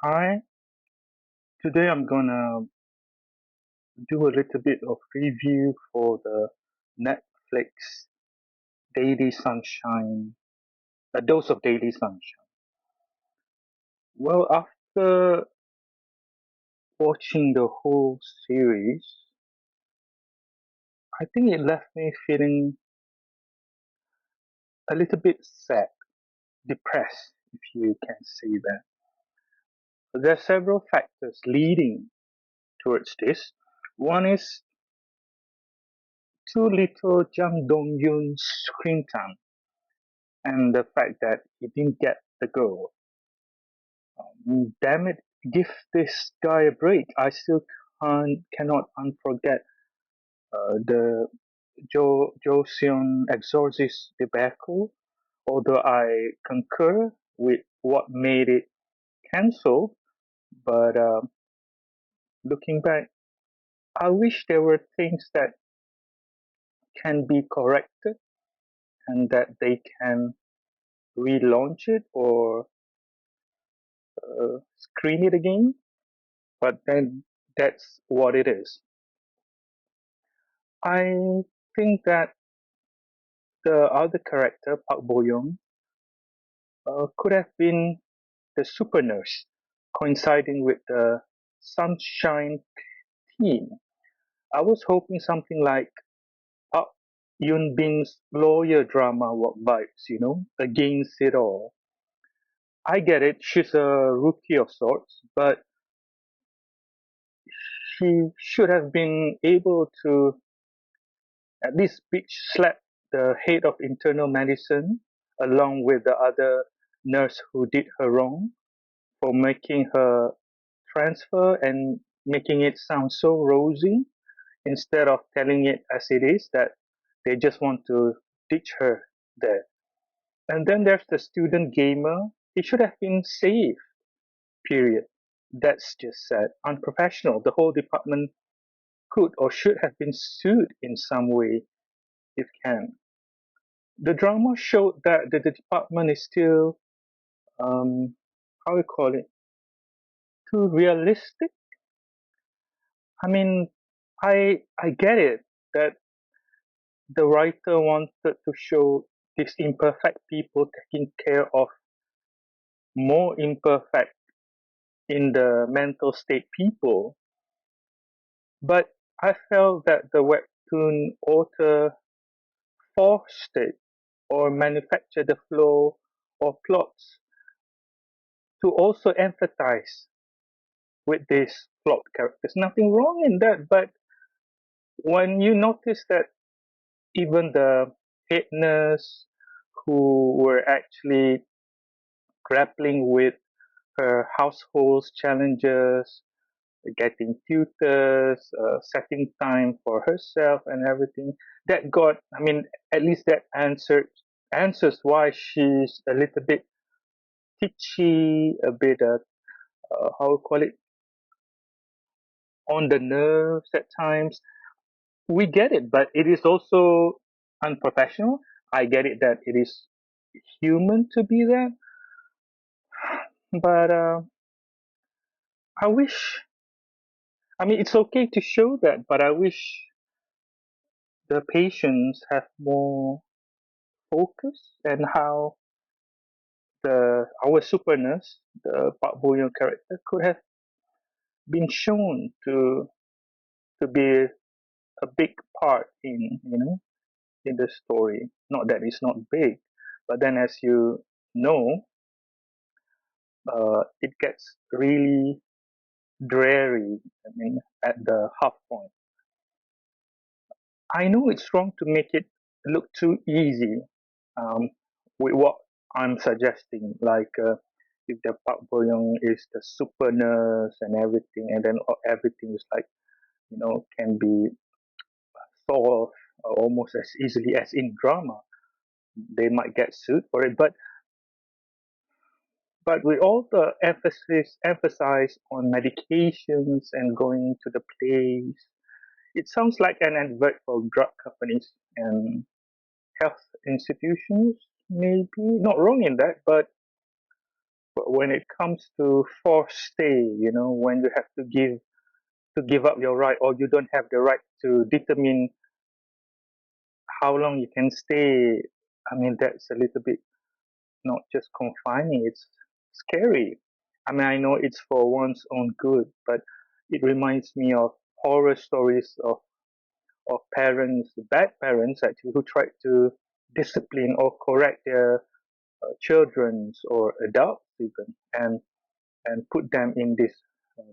Hi, today I'm gonna do a little bit of review for the Netflix Daily Sunshine, a dose of Daily Sunshine. Well, after watching the whole series, I think it left me feeling a little bit sad, depressed, if you can say that. There are several factors leading towards this. One is too little Jang Dong Yun's screen time and the fact that he didn't get the girl. Damn it, give this guy a break. I still cannot unforget the Jo Seon Exorcist debacle, although I concur with what made it cancelled. But looking back, I wish there were things that can be corrected and that they can relaunch it or screen it again. But then that's what it is. I think that the other character, Park Bo Young, could have been the super nurse, coinciding with the Sunshine theme. I was hoping something like Park Yun Bin's lawyer drama vibes, against it all. I get it, she's a rookie of sorts, but she should have been able to at least bitch slap the head of internal medicine along with the other nurse who did her wrong for making her transfer and making it sound so rosy instead of telling it as it is that they just want to ditch her there. And then there's the student gamer. He should have been saved, period. That's just sad. Unprofessional. The whole department could or should have been sued in some way if can. The drama showed that the department is still, how we call it, too realistic. I mean, I get it that the writer wanted to show these imperfect people taking care of more imperfect in the mental state people, but I felt that the webtoon author forced it or manufactured the flow or plots to also empathize with these flawed characters. Nothing wrong in that, but when you notice that even the head nurse who were actually grappling with her household's challenges, getting tutors, setting time for herself and everything. That got, I mean, at least that answers why she's a little bit titchy, a bit, how we call it, on the nerves at times. We get it, but it is also unprofessional. I get it that it is human to be that, but I wish. I mean, it's okay to show that, but I wish the patients have more focus and how the our super nurse, the Park Bo Young character, could have been shown to be a big part in the story. Not that it's not big, but then as you know, it gets really dreary. I mean, at the half point. I know it's wrong to make it look too easy um, with what I'm suggesting, like if the Park Bo Young is the super nurse and everything, and then everything is like can be solved almost as easily as in drama. They might get sued for it, but with all the emphasis on medications and going to the place, it sounds like an advert for drug companies and health institutions. Maybe not wrong in that, but But when it comes to forced stay, when you have to give up your right, or you don't have the right to determine how long you can stay, I mean, that's a little bit not just confining, it's scary. I mean, I know it's for one's own good, but it reminds me of horror stories of parents, bad parents actually, who tried to discipline or correct their children's or adults even, and put them in this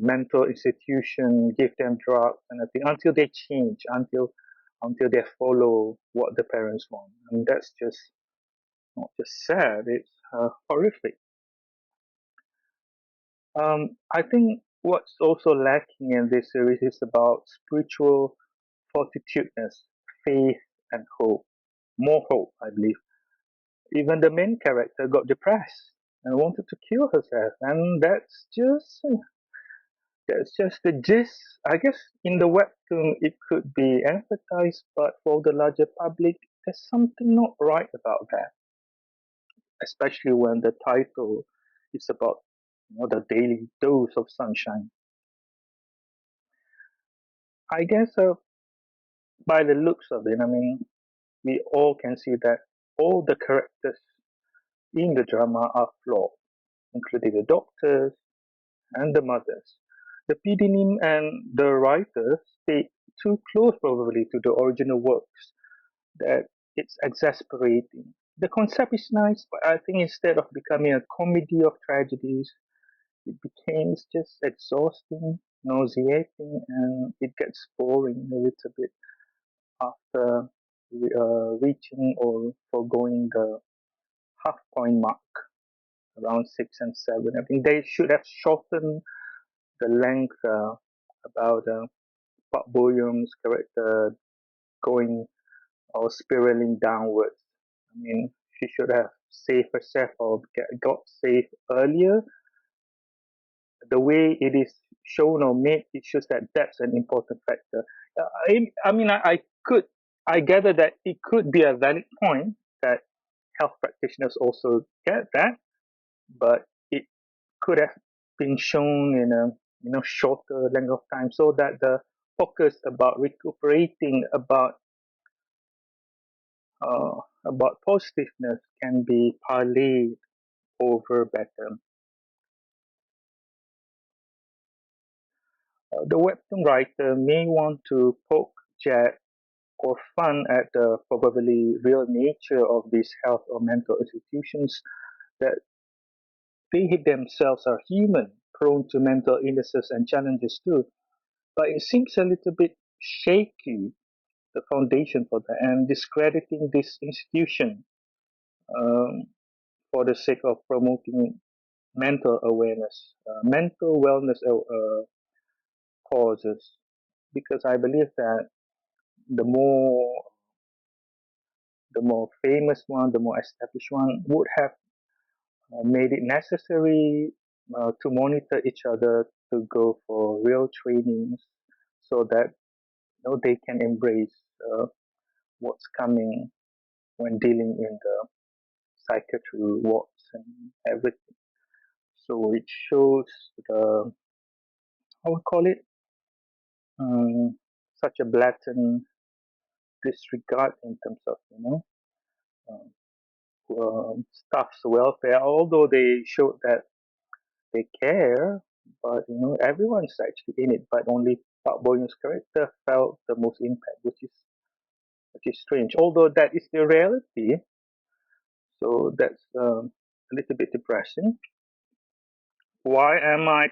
mental institution, give them drugs and everything until they change, until they follow what the parents want. And that's just not just sad; it's horrific. I think what's also lacking in this series is about spiritual fortitudeness, faith, and hope. More hope, I believe. Even the main character got depressed and wanted to kill herself, and that's just the gist. I guess in the webtoon it could be empathized, but for the larger public, there's something not right about that. Especially when the title is about the daily dose of sunshine. I guess by the looks of it, I mean, we all can see that all the characters in the drama are flawed, including the doctors and the mothers. The PDnim and the writers stay too close probably to the original works that it's exasperating. The concept is nice, but I think instead of becoming a comedy of tragedies, it becomes just exhausting, nauseating, and it gets boring a little bit after reaching or foregoing the half point mark around 6 and 7. I think they should have shortened the length about Park Bo Young's character going or spiraling downwards. I mean, she should have saved herself or got saved earlier. The way it is shown or made, it shows that that's an important factor. I gather that it could be a valid point that health practitioners also get that, but it could have been shown in a shorter length of time so that the focus about recuperating, uh, about positiveness can be parlayed over better. The webtoon writer may want to poke Jack or fun at the probably real nature of these health or mental institutions, that they themselves are human, prone to mental illnesses and challenges too. But it seems a little bit shaky, the foundation for that, and discrediting this institution um, for the sake of promoting mental awareness, mental wellness causes. Because I believe that the more the more famous one, the more established one would have made it necessary to monitor each other, to go for real trainings, so that they can embrace what's coming when dealing in the psychiatry wards and everything. So it shows the, how we call it, such a blatant disregard in terms of um, staff's welfare. Although they showed that they care, but everyone's actually in it. But only Park Bo Young's character felt the most impact, which is strange. Although that is the reality, so that's a little bit depressing. Why am I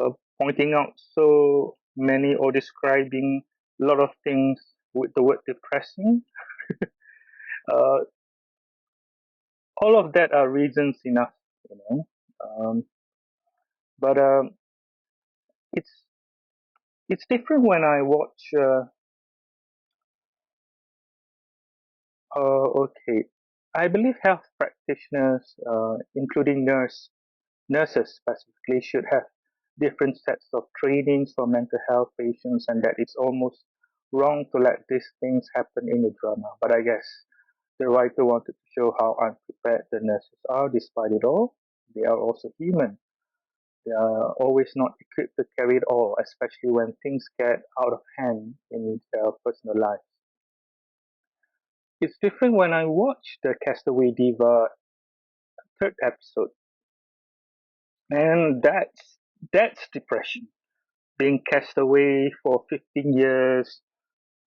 uh, pointing out so many or describing a lot of things with the word depressing? Uh, all of that are reasons enough, you know. Um, but it's it's different when I watch. Okay, I believe health practitioners, including nurses specifically, should have different sets of trainings for mental health patients, and that it's almost wrong to let these things happen in the drama. But I guess the writer wanted to show how unprepared the nurses are despite it all. They are also human. They are always not equipped to carry it all, especially when things get out of hand in their personal lives. It's different when I watch the Castaway Diva third episode, and that's depression. Being cast away for 15 years,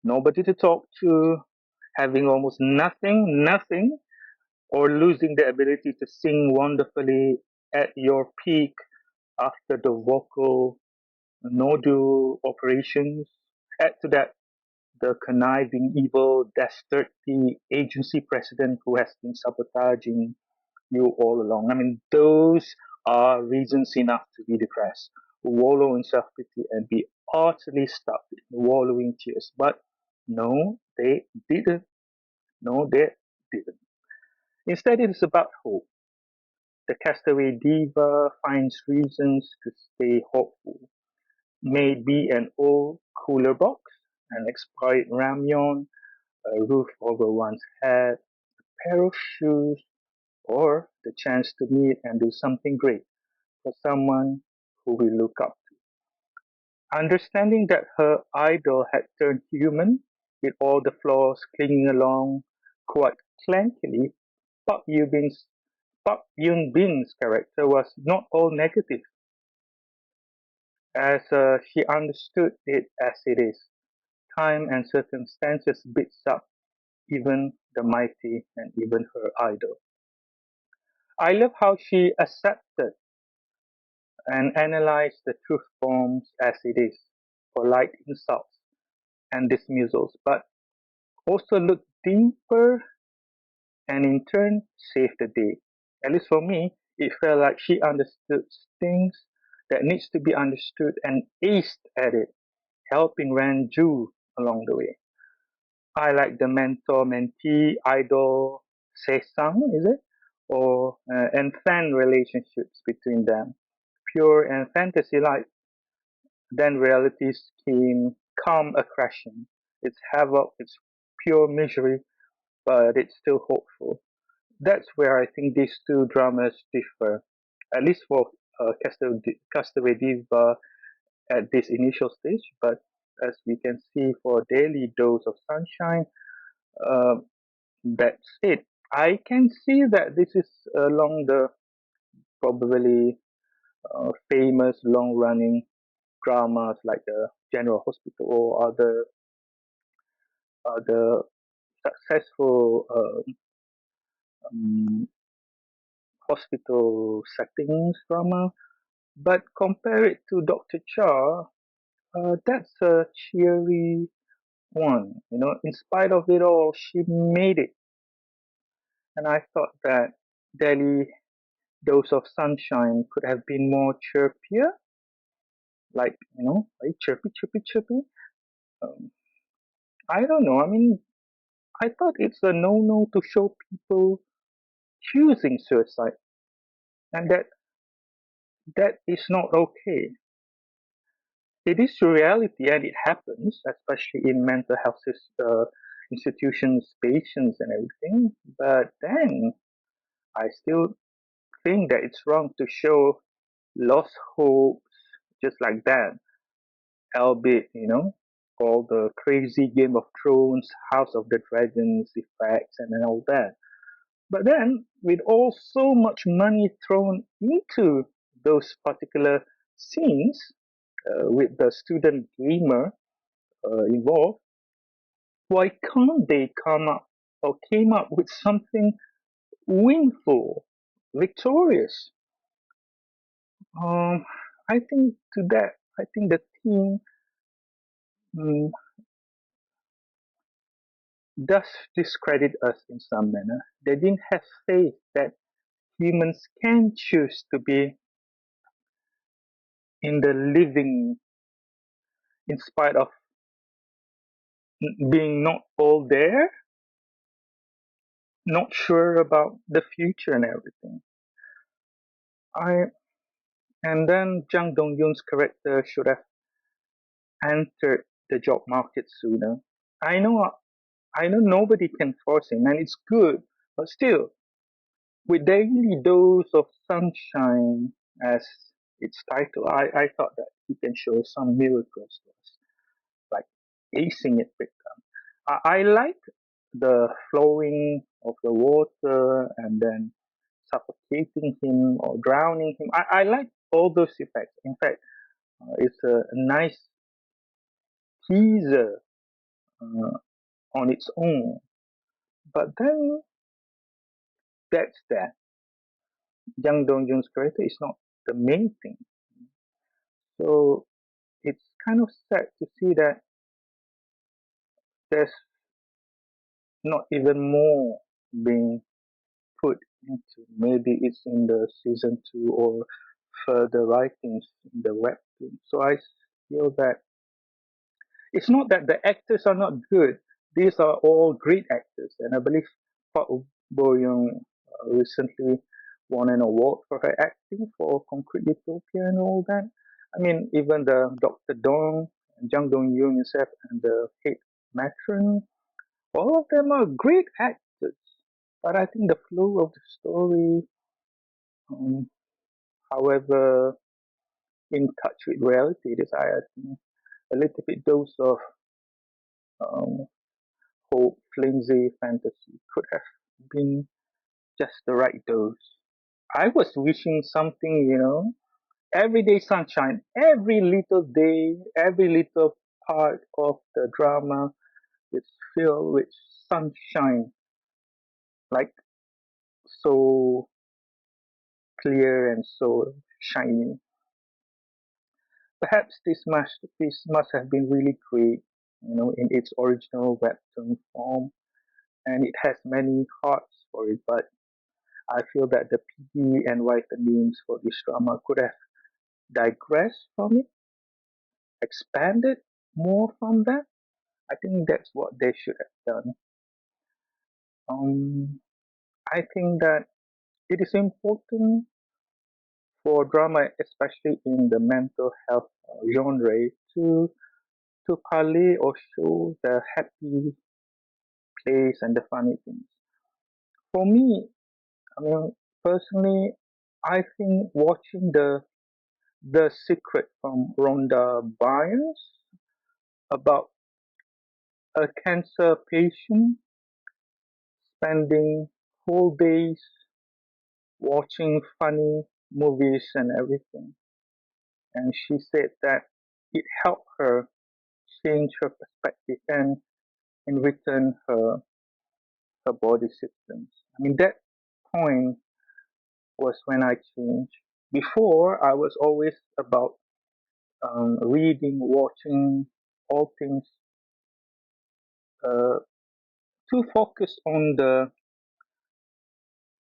nobody to talk to, having almost nothing, or losing the ability to sing wonderfully at your peak after the vocal nodule operations. Add to that the conniving, evil, dastardly agency president who has been sabotaging you all along. I mean, those are reasons enough to be depressed, wallow in self pity, and be utterly stuck in wallowing tears. But no, they didn't. No, they didn't. Instead, it is about hope. The castaway diva finds reasons to stay hopeful. May it be an old cooler box, an expired ramyon, a roof over one's head, a pair of shoes, or the chance to meet and do something great for someone who we look up to. Understanding that her idol had turned human, with all the flaws clinging along quite clankily, Park Yoo-bin's Park Yoon-bin's character was not all negative, as she understood it as it is. Time and circumstances beats up even the mighty and even her idol. I love how she accepted and analyzed the truth bombs as it is, polite insults and dismissals, but also looked deeper and in turn saved the day. At least for me, it felt like she understood things that needs to be understood and aced at it, helping Ranju along the way. I like the mentor-mentee idol Sesang, is it? Or and fan relationships between them. Pure and fantasy-like. Then realities came, come a crashing. It's havoc, it's pure misery, but it's still hopeful. That's where I think these two dramas differ, at least for Castaway Diva at this initial stage. But as we can see for Daily Dose of Sunshine, uh, that's it. I can see that this is along the probably famous long-running dramas like the General Hospital or other successful um, hospital settings drama. But compare it to Dr. Cha, that's a cheery one. You know, in spite of it all, she made it. And I thought that Delhi Dose of Sunshine could have been more chirpier, like, like chirpy. Um, I don't know. I mean, I thought it's a no-no to show people choosing suicide, and that is not okay. It is reality, and it happens, especially in mental health institutions, patients, and everything. But then I still think that it's wrong to show lost hopes just like that, albeit, all the crazy Game of Thrones, House of the Dragons effects, and then all that. But then, with all so much money thrown into those particular scenes, with the student gamer involved, why can't they come up or came up with something winful, victorious? Um, I think to that, I think the team mm, does discredit us in some manner. They didn't have faith that humans can choose to be in the living in spite of being not all there, not sure about the future and everything. I and then Jang Dong Yoon's character should have entered the job market sooner. I know I know nobody can force him and it's good, but still With daily dose of sunshine as its title, I thought that he can show some miracles to us, like acing it big time. I like the flowing of the water and then suffocating him or drowning him. I like all those effects. In fact, it's a nice teaser uh, on its own. But then that's that. Jang Dong Jun's character is not the main thing. So it's kind of sad to see that there's not even more being put into. Maybe it's in the season two or further writings in the webtoon. So I feel that it's not that the actors are not good. These are all great actors, and I believe Park Bo Young recently won an award for her acting for Concrete Utopia and all that. I mean, even the Dr. Dong, Jang Dong Yoon himself, and the head matron, all of them are great actors. But I think the flow of the story, um, however in touch with reality it is, I think a little bit dose of um, hope, flimsy fantasy could have been just the right dose. I was wishing something, everyday sunshine, every little day, every little part of the drama is filled with sunshine, like so clear and so shiny. Perhaps this masterpiece must have been really great, in its original webtoon form, and it has many hearts for it. But I feel that the PD and writer names for this drama could have digressed from it, expanded more from that. I think that's what they should have done. Um, I think that it is important for drama, especially in the mental health genre, to parlay or show the happy place and the funny things. For me, I mean, personally, I think watching the Secret from Rhonda Byrne about a cancer patient spending whole days watching funny movies and everything. And she said that it helped her change her perspective and in return her body systems. I mean that point was when I changed. Before I was always about reading, watching all things uh, too focused on the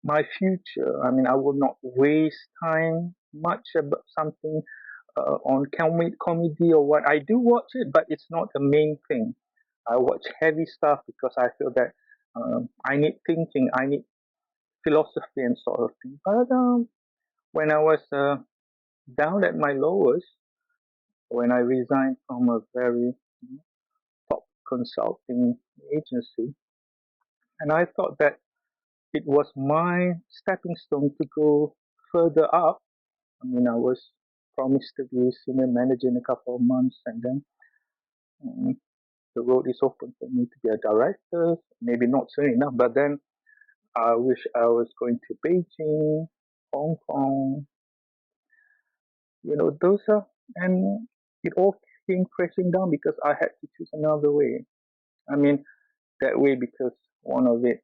my future. I mean, I will not waste time much about something on comedy or what. I do watch it, but it's not the main thing. I watch heavy stuff because I feel that I need thinking, I need philosophy and sort of thing. But when I was down at my lowest, when I resigned from a very top consulting agency, and I thought that it was my stepping stone to go further up. I mean, I was promised to be senior manager in a couple of months, and then um, the road is open for me to be a director. Maybe not soon enough, but then I wish I was going to Beijing, Hong Kong, those are, and it all came crashing down because I had to choose another way. I mean, that way because one of it,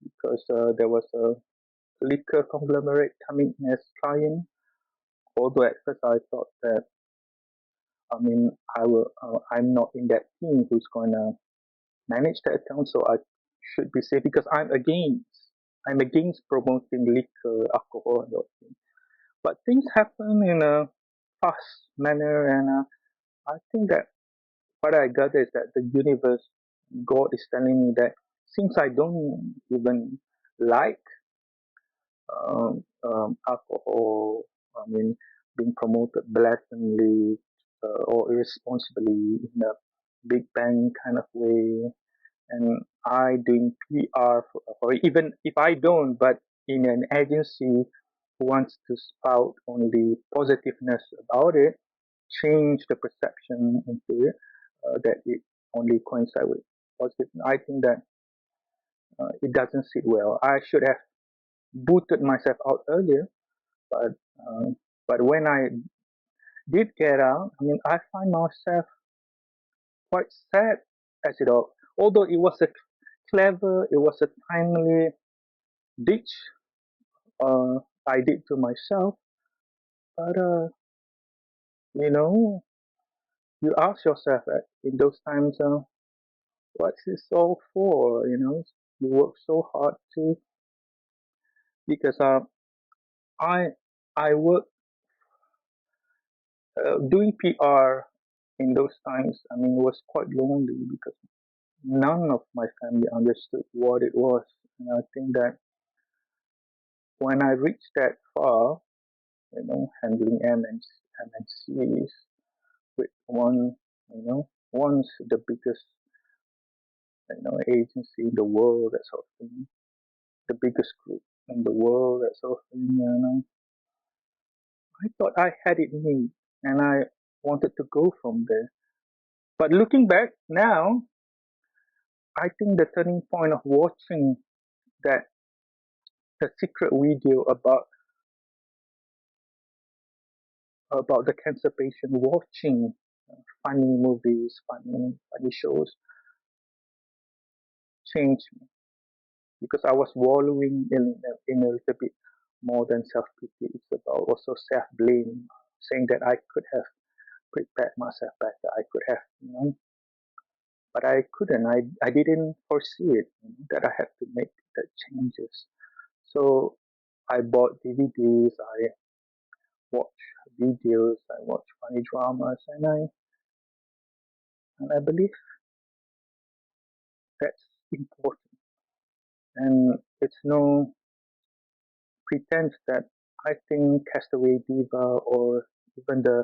because there was a liquor conglomerate coming as client. Although at first I thought that, I mean, I'm not in that team who's gonna manage the account, so I should be safe because I'm against promoting liquor, alcohol, and those things. But things happen in a fast manner, and I think that what I got is that the universe, God is telling me that since I don't even like alcohol, I mean, being promoted blatantly or irresponsibly in a big bang kind of way, and I doing PR for it, even if I don't, but in an agency who wants to spout only positiveness about it, change the perception into it, that it only coincides with positive. I think that it doesn't sit well. I should have booted myself out earlier, but uh, but when I did get out, I mean, I find myself quite sad as it all. Although it was a clever, it was a timely ditch uh, I did to myself, but you know, you ask yourself in those times, what's this all for? You know, you work so hard too because I I work doing PR in those times. I mean, it was quite lonely because none of my family understood what it was, and I think that when I reached that far, you know, handling MNCs with one, you know, once the biggest, you know, agency in the world, that sort of thing, the biggest group in the world, that sort of thing, you know, I thought I had it made, and I wanted to go from there. But looking back now, I think the turning point of watching that the secret video about the cancer patient watching funny movies, funny shows changed me because I was wallowing in a little bit more than self pity. It's about also self blame, saying that I could have prepared myself better. I could have, you know, but I couldn't. I didn't foresee it, you know, that I had to make the changes. So I bought DVDs. I watch videos. I watch funny dramas, and I believe that's important. And it's no pretense that I think Castaway Diva or even the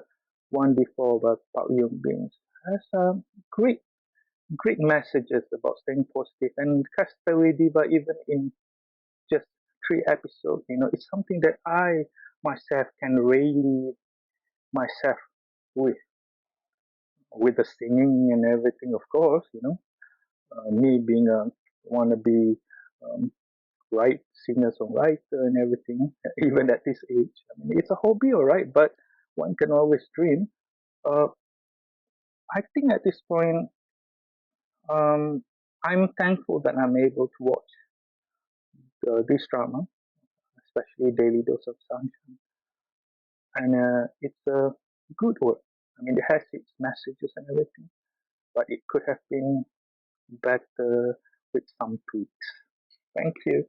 one before about Pao Yung Bing has great great messages about staying positive. And Castaway Diva, even in just 3 episodes, you know, it's something that I myself can really myself with the singing and everything, of course, you know, me being a wannabe um, write singer songwriter and everything, even at this age. I mean, it's a hobby, all right, but one can always dream. Uh, I think at this point, I'm thankful that I'm able to watch this drama, especially Daily Dose of Sunshine, and it's a good work. I mean, it has its messages and everything, but it could have been better with some tweaks. Thank you.